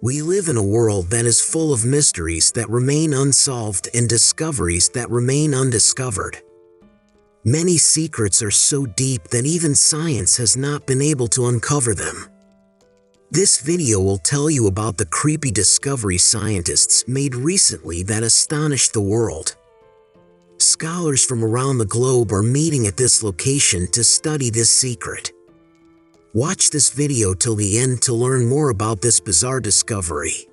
We live in a world that is full of mysteries that remain unsolved and discoveries that remain undiscovered. Many secrets are so deep that even science has not been able to uncover them. This video will tell you about the creepy discovery scientists made recently that astonished the world. Scholars from around the globe are meeting at this location to study this secret. Watch this video till the end to learn more about this bizarre discovery.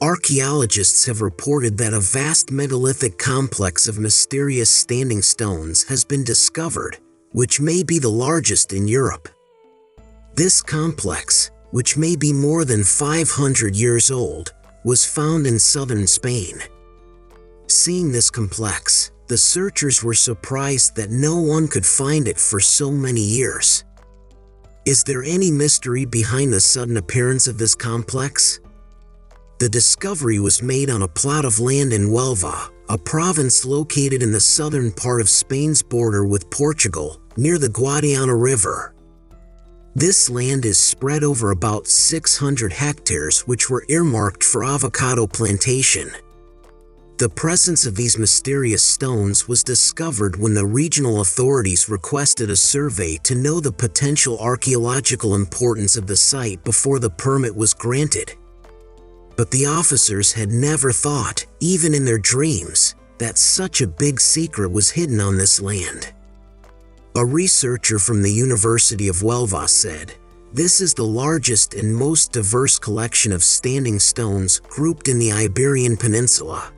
Archaeologists have reported that a vast megalithic complex of mysterious standing stones has been discovered, which may be the largest in Europe. This complex, which may be more than 500 years old, was found in southern Spain. Seeing this complex, the searchers were surprised that no one could find it for so many years. Is there any mystery behind the sudden appearance of this complex? The discovery was made on a plot of land in Huelva, a province located in the southern part of Spain's border with Portugal, near the Guadiana River. This land is spread over about 600 hectares which were earmarked for avocado plantation. The presence of these mysterious stones was discovered when the regional authorities requested a survey to know the potential archaeological importance of the site before the permit was granted. But the officers had never thought, even in their dreams, that such a big secret was hidden on this land. A researcher from the University of Huelva said, "This is the largest and most diverse collection of standing stones grouped in the Iberian Peninsula."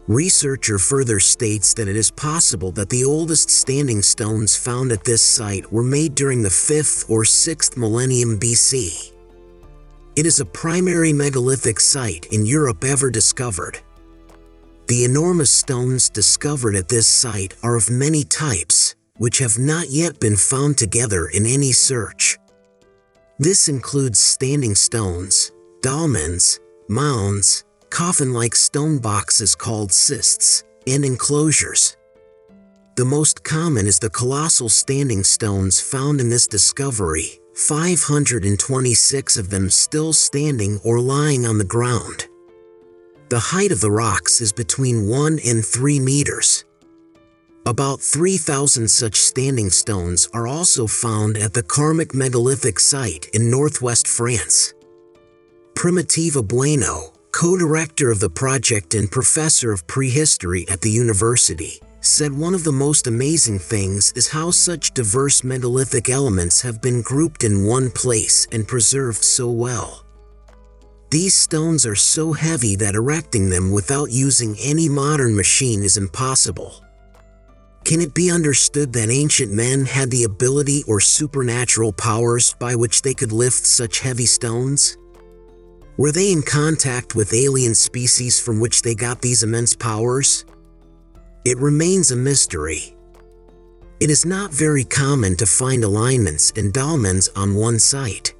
Researcher further states that it is possible that the oldest standing stones found at this site were made during the 5th or 6th millennium BC. It is a primary megalithic site in Europe ever discovered. The enormous stones discovered at this site are of many types, which have not yet been found together in any search. This includes standing stones, dolmens, mounds, coffin-like stone boxes called cists, and enclosures. The most common is the colossal standing stones found in this discovery, 526 of them still standing or lying on the ground. The height of the rocks is between 1 and 3 meters. About 3,000 such standing stones are also found at the Karmic megalithic site in northwest France. Primitiva Bueno, co-director of the project and professor of prehistory at the university, said one of the most amazing things is how such diverse megalithic elements have been grouped in one place and preserved so well. These stones are so heavy that erecting them without using any modern machine is impossible. Can it be understood that ancient men had the ability or supernatural powers by which they could lift such heavy stones? Were they in contact with alien species from which they got these immense powers? It remains a mystery. It is not very common to find alignments and dolmens on one site.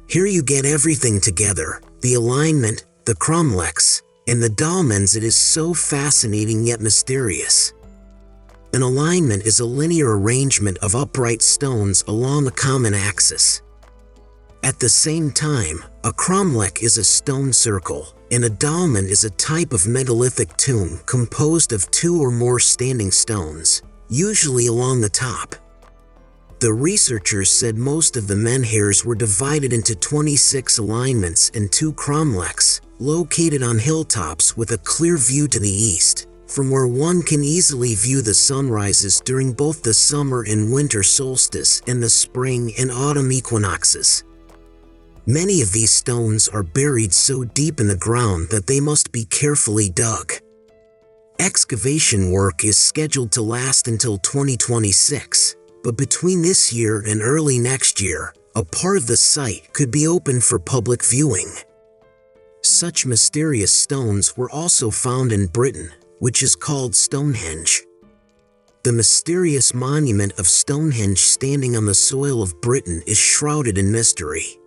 Here you get everything together, the alignment, the cromlechs, and the dolmens. It is so fascinating yet mysterious. An alignment is a linear arrangement of upright stones along a common axis. At the same time, a cromlech is a stone circle, and a dolmen is a type of megalithic tomb composed of 2 or more standing stones, usually along the top. The researchers said most of the menhirs were divided into 26 alignments and 2 cromlechs, located on hilltops with a clear view to the east, from where one can easily view the sunrises during both the summer and winter solstice and the spring and autumn equinoxes. Many of these stones are buried so deep in the ground that they must be carefully dug. Excavation work is scheduled to last until 2026, but between this year and early next year, a part of the site could be open for public viewing. Such mysterious stones were also found in Britain, which is called Stonehenge. The mysterious monument of Stonehenge standing on the soil of Britain is shrouded in mystery.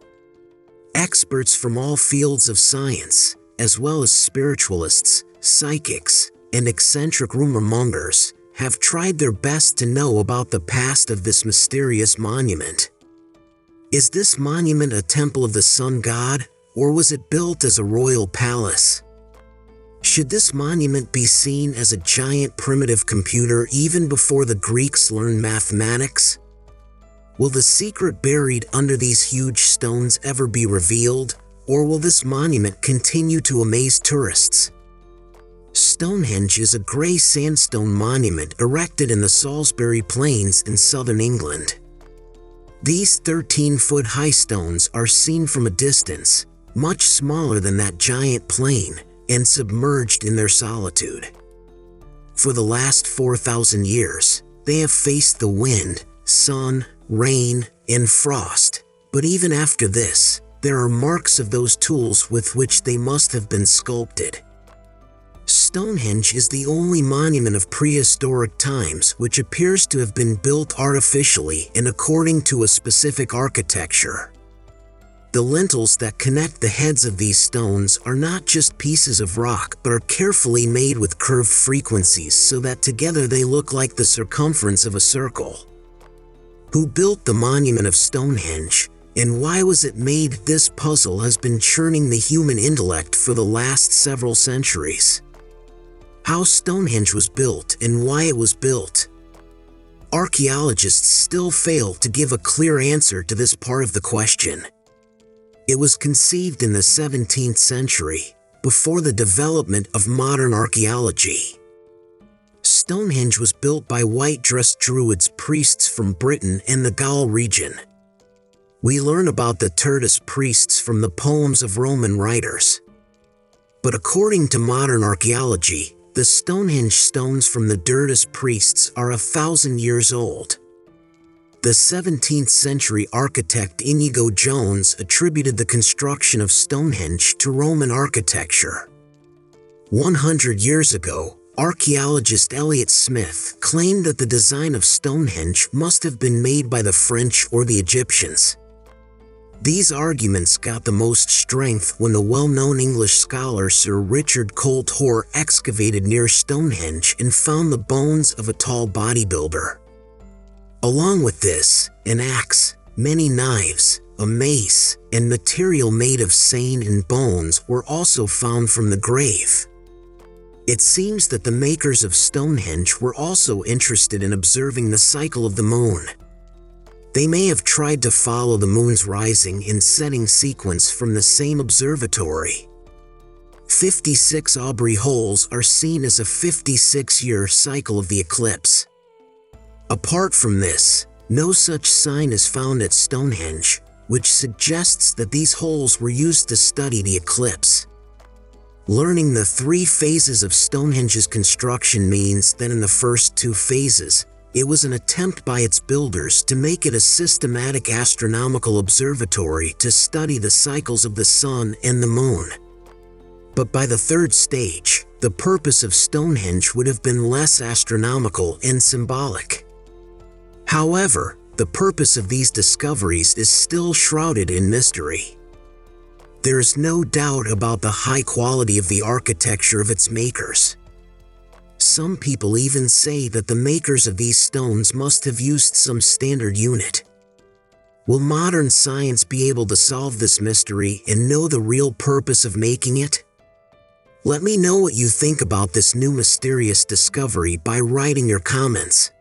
Experts from all fields of science, as well as spiritualists, psychics, and eccentric rumor mongers, have tried their best to know about the past of this mysterious monument. Is this monument a temple of the sun god, or was it built as a royal palace? Should this monument be seen as a giant primitive computer even before the Greeks learned mathematics? Will the secret buried under these huge stones ever be revealed, or will this monument continue to amaze tourists? Stonehenge is a grey sandstone monument erected in the Salisbury Plains in southern England. These 13-foot-high stones are seen from a distance, much smaller than that giant plain, and submerged in their solitude. For the last 4,000 years, they have faced the wind, sun, rain, and frost, but even after this, there are marks of those tools with which they must have been sculpted. Stonehenge is the only monument of prehistoric times which appears to have been built artificially and according to a specific architecture. The lintels that connect the heads of these stones are not just pieces of rock but are carefully made with curved frequencies so that together they look like the circumference of a circle. Who built the monument of Stonehenge, and why was it made? This puzzle has been churning the human intellect for the last several centuries. How Stonehenge was built and why it was built. Archaeologists still fail to give a clear answer to this part of the question. It was conceived in the 17th century, before the development of modern archaeology. Stonehenge was built by white-dressed Druids priests from Britain and the Gaul region. We learn about the Tertus priests from the poems of Roman writers. But according to modern archaeology, the Stonehenge stones from the Tertus priests are 1,000 years old. The 17th century architect Inigo Jones attributed the construction of Stonehenge to Roman architecture. 100 years ago, archaeologist Elliot Smith claimed that the design of Stonehenge must have been made by the French or the Egyptians. These arguments got the most strength when the well-known English scholar Sir Richard Colt Hoare excavated near Stonehenge and found the bones of a tall bodybuilder. Along with this, an axe, many knives, a mace, and material made of sane and bones were also found from the grave. It seems that the makers of Stonehenge were also interested in observing the cycle of the moon. They may have tried to follow the moon's rising and setting sequence from the same observatory. 56 Aubrey holes are seen as a 56-year cycle of the eclipse. Apart from this, no such sign is found at Stonehenge, which suggests that these holes were used to study the eclipse. Learning the 3 phases of Stonehenge's construction means that in the first 2 phases, it was an attempt by its builders to make it a systematic astronomical observatory to study the cycles of the sun and the moon. But by the 3rd stage, the purpose of Stonehenge would have been less astronomical and symbolic. However, the purpose of these discoveries is still shrouded in mystery. There is no doubt about the high quality of the architecture of its makers. Some people even say that the makers of these stones must have used some standard unit. Will modern science be able to solve this mystery and know the real purpose of making it? Let me know what you think about this new mysterious discovery by writing your comments.